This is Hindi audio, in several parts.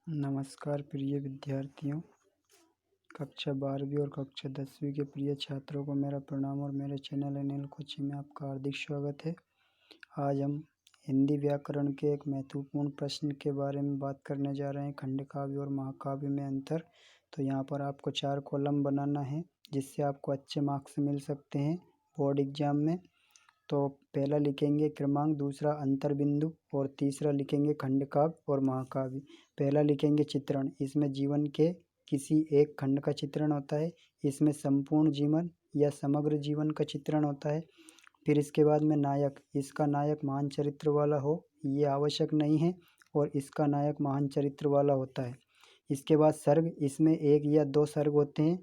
नमस्कार प्रिय विद्यार्थियों। कक्षा 12वीं और कक्षा 10वीं के प्रिय छात्रों को मेरा प्रणाम और मेरे चैनल एनएल कोचिंग में आपका हार्दिक स्वागत है। आज हम हिंदी व्याकरण के एक महत्वपूर्ण प्रश्न के बारे में बात करने जा रहे हैं, खंड काव्य और महाकाव्य में अंतर। तो यहाँ पर आपको 4 कॉलम बनाना है जिससे आपको अच्छे मार्क्स मिल सकते हैं बोर्ड एग्जाम में। तो पहला लिखेंगे क्रमांक, दूसरा अंतर बिंदु और तीसरा लिखेंगे खंड काव्य और महाकाव्य। पहला लिखेंगे चित्रण। इसमें जीवन के किसी एक खंड का चित्रण होता है। इसमें संपूर्ण जीवन या समग्र जीवन का चित्रण होता है। फिर इसके बाद में नायक, इसका नायक महान चरित्र वाला हो ये आवश्यक नहीं है और इसका नायक महान चरित्र वाला होता है। इसके बाद सर्ग, इसमें 1 या 2 सर्ग होते हैं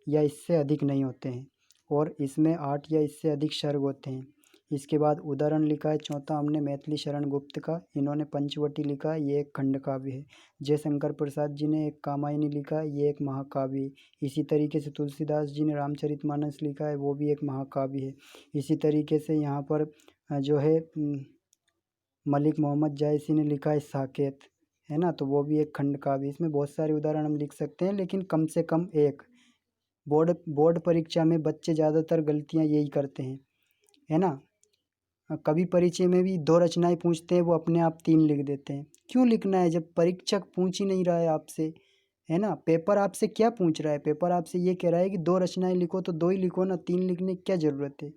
या इससे अधिक नहीं होते हैं और इसमें 8 या इससे अधिक सर्ग होते हैं। इसके बाद उदाहरण लिखा है चौथा हमने मैथिली शरण गुप्त का, इन्होंने पंचवटी लिखा है, ये एक खंड काव्य है। जयशंकर प्रसाद जी ने एक कामायनी लिखा है, ये एक महाकाव्य है। इसी तरीके से तुलसीदास जी ने रामचरितमानस लिखा है, वो भी एक महाकाव्य है। इसी तरीके से यहाँ पर जो है मलिक मोहम्मद जायसी ने लिखा है साकेत, है ना, तो वो भी एक खंड काव्य। इसमें बहुत सारे उदाहरण हम लिख सकते हैं, लेकिन कम से कम एक। बोर्ड परीक्षा में बच्चे ज़्यादातर गलतियाँ यही करते हैं, है ना। कवि परिचय में भी 2 रचनाएं पूछते हैं, वो अपने आप 3 लिख देते हैं। क्यों लिखना है जब परीक्षक पूछ ही नहीं रहा है आपसे, है ना। पेपर आपसे क्या पूछ रहा है? पेपर आपसे ये कह रहा है कि 2 रचनाएं लिखो, तो 2 ही लिखो ना, 3 लिखने की क्या ज़रूरत है।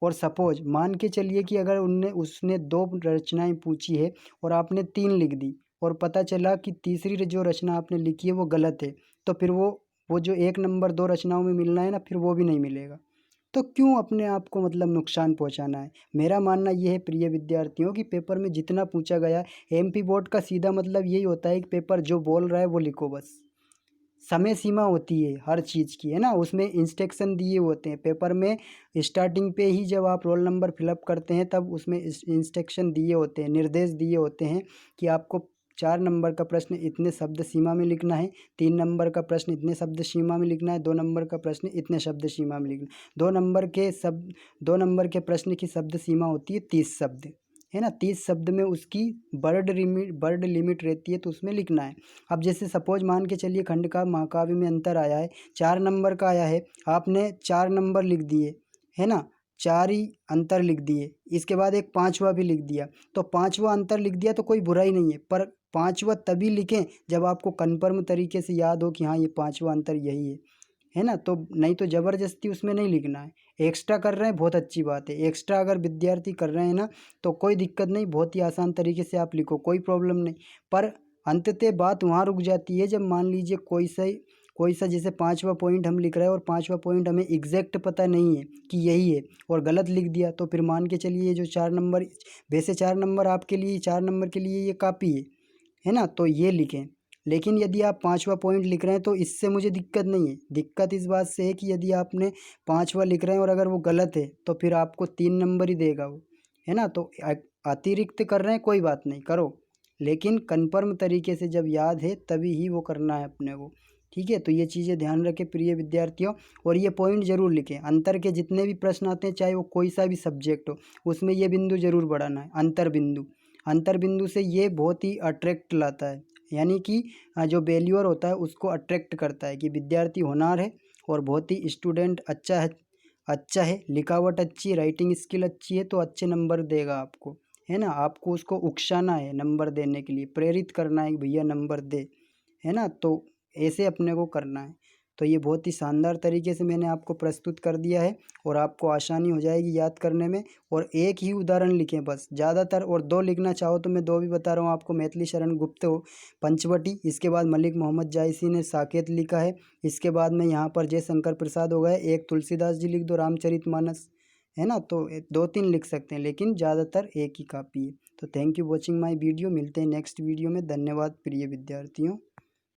और सपोज मान के चलिए कि अगर उसने 2 रचनाएं पूछी है और आपने 3 लिख दी और पता चला कि तीसरी जो रचना आपने लिखी है वो गलत है, तो फिर वो जो 1 नंबर 2 रचनाओं में मिलना है ना, फिर वो भी नहीं मिलेगा। तो क्यों अपने आप को मतलब नुकसान पहुंचाना है। मेरा मानना ये है प्रिय विद्यार्थियों कि पेपर में जितना पूछा गया, एमपी बोर्ड का सीधा मतलब यही होता है कि पेपर जो बोल रहा है वो लिखो बस। समय सीमा होती है हर चीज़ की, है ना, उसमें इंस्ट्रक्शन दिए होते हैं पेपर में। स्टार्टिंग पे ही जब आप रोल नंबर फिलअप करते हैं तब उसमें इंस्ट्रक्शन दिए होते हैं, निर्देश दिए होते हैं कि आपको 4 नंबर का प्रश्न इतने शब्द सीमा में लिखना है, 3 नंबर का प्रश्न इतने शब्द सीमा में लिखना है, 2 नंबर का प्रश्न इतने शब्द सीमा में लिखना है। 2 नंबर के प्रश्न की शब्द सीमा होती है 30 शब्द, है ना। 30 शब्द में उसकी वर्ड लिमिट रहती है, तो उसमें लिखना है। अब जैसे सपोज मान के चलिए खंड का महाकाव्य में अंतर आया है, 4 नंबर का आया है, आपने 4 नंबर लिख दिए, है ना, 4 ही अंतर लिख दिए। इसके बाद एक 5वां भी लिख दिया, तो 5वां अंतर लिख दिया तो कोई बुराई नहीं है, पर 5वां तभी लिखें जब आपको कन्फर्म तरीके से याद हो कि हाँ ये 5वां अंतर यही है ना। तो नहीं तो ज़बरदस्ती उसमें नहीं लिखना है। एक्स्ट्रा कर रहे हैं बहुत अच्छी बात है, एक्स्ट्रा अगर विद्यार्थी कर रहे हैं ना तो कोई दिक्कत नहीं, बहुत ही आसान तरीके से आप लिखो, कोई प्रॉब्लम नहीं। पर अंततः बात वहाँ रुक जाती है जब मान लीजिए कोई सा जैसे 5वां पॉइंट हम लिख रहे हैं और 5वां पॉइंट हमें एग्जैक्ट पता नहीं है कि यही है और गलत लिख दिया, तो फिर मान के चलिए ये जो 4 नंबर, वैसे 4 नंबर आपके लिए 4 नंबर के लिए ये काफ़ी है ना, तो ये लिखें। लेकिन यदि आप 5वां पॉइंट लिख रहे हैं तो इससे मुझे दिक्कत नहीं है। दिक्कत इस बात से है कि यदि आपने 5वां लिख रहे हैं और अगर वो गलत है तो फिर आपको 3 नंबर ही देगा वो, है ना। तो अतिरिक्त कर रहे हैं कोई बात नहीं, करो, लेकिन कन्फर्म तरीके से जब याद है तभी ही वो करना है अपने को, ठीक है। तो ये चीज़ें ध्यान रखें प्रिय विद्यार्थियों, और ये पॉइंट जरूर लिखें। अंतर के जितने भी प्रश्न आते हैं, चाहे वो कोई सा भी सब्जेक्ट हो, उसमें ये बिंदु जरूर बढ़ाना है, अंतर बिंदु से ये बहुत ही अट्रैक्ट लाता है, यानी कि जो वैल्यूअर होता है उसको अट्रैक्ट करता है कि विद्यार्थी होनहार है और बहुत ही स्टूडेंट अच्छा है, लिखावट अच्छी है, राइटिंग स्किल अच्छी है, तो अच्छे नंबर देगा आपको, है ना। आपको उसको उकसाना है नंबर देने के लिए, प्रेरित करना है कि भैया नंबर दे, है ना। तो ऐसे अपने को करना है। तो ये बहुत ही शानदार तरीके से मैंने आपको प्रस्तुत कर दिया है और आपको आसानी हो जाएगी याद करने में। और एक ही उदाहरण लिखें बस, ज़्यादातर, और 2 लिखना चाहो तो मैं 2 भी बता रहा हूँ आपको। मैथिली शरण गुप्त हो पंचवटी, इसके बाद मलिक मोहम्मद जायसी ने साकेत लिखा है, इसके बाद में यहाँ पर जयशंकर प्रसाद हो गए, एक तुलसीदास जी लिख दो रामचरितमानस, है ना। तो 2-3 लिख सकते हैं, लेकिन ज़्यादातर एक ही काफ़ी है। तो thank you watching my video, मिलते हैं नेक्स्ट वीडियो में। धन्यवाद प्रिय विद्यार्थियों।